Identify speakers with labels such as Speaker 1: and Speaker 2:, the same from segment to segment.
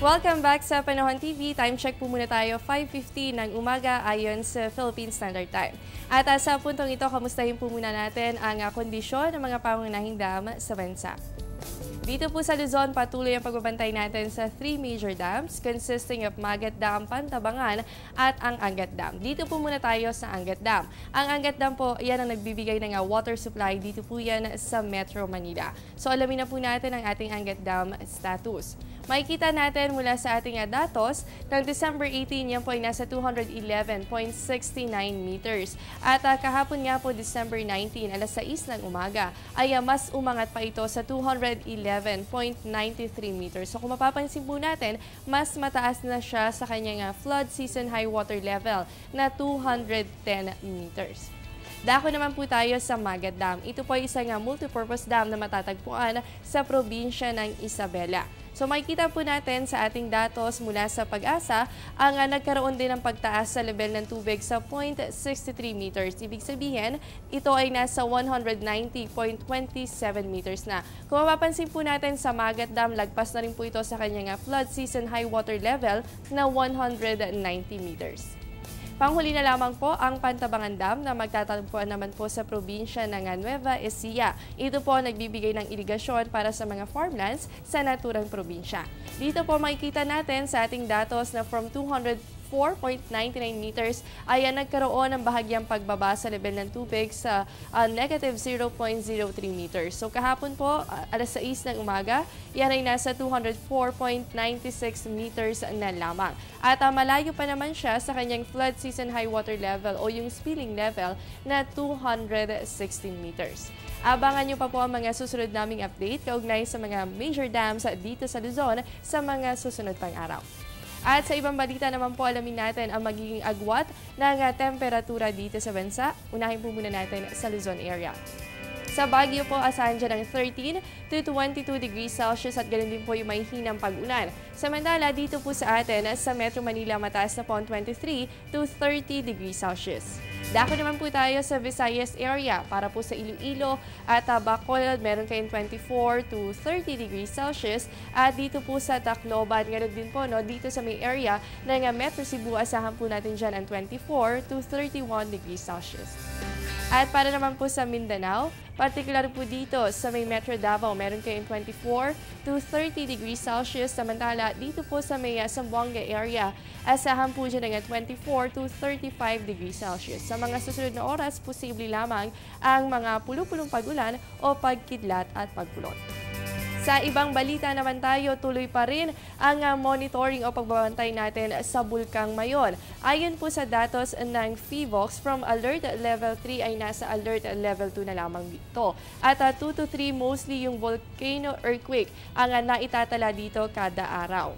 Speaker 1: Welcome back sa Panahon TV. Time check po muna tayo, 5:50 ng umaga ayon sa Philippine Standard Time. At sa puntong ito, kamustahin po muna natin ang kondisyon ng mga pangunahing dam sa bansa. Dito po sa Luzon, patuloy ang pagbabantay natin sa 3 major dams consisting of Magat Dam, Pantabangan at ang Angat Dam. Dito po muna tayo sa Angat Dam. Ang Angat Dam po, yan ang nagbibigay ng water supply. Dito po yan sa Metro Manila. So alamin na po natin ang ating Angat Dam status. Makikita natin mula sa ating datos, ng December 18, yan po ay nasa 211.69 meters. At kahapon nga po, December 19, alas 6 ng umaga, ay mas umangat pa ito sa 211.93 meters. So kung mapapansin po natin, mas mataas na siya sa kanyang flood season high water level na 210 meters. Dako naman po tayo sa Magat Dam. Ito po ay isang multipurpose dam na matatagpuan sa probinsya ng Isabela. So makikita po natin sa ating datos mula sa Pag-asa, ang nagkaroon din ng pagtaas sa level ng tubig sa 0.63 meters. Ibig sabihin, ito ay nasa 190.27 meters na. Kung mapapansin po natin sa Magat Dam, lagpas na rin po ito sa kanyang flood season high water level na 190 meters. Panghuli na lamang po ang Pantabangan Dam na magtatagpuan naman po sa probinsya ng Nueva Ecija. Ito po nagbibigay ng irigasyon para sa mga farmlands sa naturang probinsya. Dito po makikita natin sa ating datos na from 204.99 meters ay nagkaroon ng bahagyang pagbaba sa level ng tubig sa negative 0.03 meters. So kahapon po, alas 6 ng umaga, yan ay nasa 204.96 meters na lamang. At malayo pa naman siya sa kanyang flood season high water level o yung spilling level na 216 meters. Abangan nyo pa po ang mga susunod naming update kaugnay sa mga major dams dito sa Luzon sa mga susunod pang araw. At sa ibang balita naman po, alamin natin ang magiging agwat ng temperatura dito sa bansa. Unahin po muna natin sa Luzon area. Sa Baguio po, asahan dyan ng 13 to 22 degrees Celsius at ganoon din po yung may hinang pag-ulan. Samantala, dito po sa atin, sa Metro Manila, mataas na po ang 23 to 30 degrees Celsius. Dako naman po tayo sa Visayas area para po sa Iloilo at Bacolod, meron kayong 24 to 30 degrees Celsius. At dito po sa Tacloban, ganoon din po dito sa may area ng Metro Cebu, asahan po natin dyan ang 24 to 31 degrees Celsius. At para naman po sa Mindanao, particular po dito sa may Metro Davao, meron kayong 24 to 30 degrees Celsius. Samantala, dito po sa may Zamboanga area, asahan po dyan ng 24 to 35 degrees Celsius. Sa mga susunod na oras, posible lamang ang mga pulupulong pag-ulan o pagkidlat at pagkulot. Sa ibang balita naman tayo, tuloy pa rin ang monitoring o pagbabantay natin sa Bulkang Mayon. Ayon po sa datos ng PHIVOLCS, from Alert Level 3 ay nasa Alert Level 2 na lamang dito. At 2 to 3 mostly yung volcano earthquake ang naitatala dito kada araw.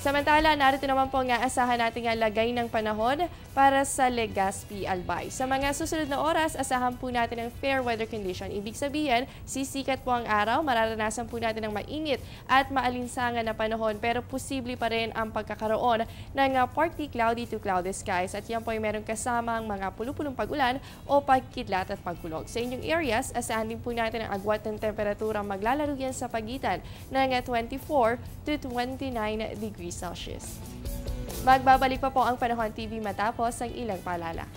Speaker 1: Samantala, narito naman po nga asahan natin ang lagay ng panahon para sa Legazpi, Albay. Sa mga susunod na oras, asahan po natin ang fair weather condition. Ibig sabihin, sisikat po ang araw, mararanasan po natin ang mainit at maalinsangan na panahon, pero posible pa rin ang pagkakaroon ng partly cloudy to cloudy skies. At yan po ay meron kasamang mga pulupulong pag-ulan o pagkidlat at pagkulog. Sa inyong areas, asahan din po natin ang agwat ng temperatura maglalaro yan sa pagitan ng 24 to 29 degrees Celsius. Magbabalik pa po ang Panahon TV matapos ang ilang paalala.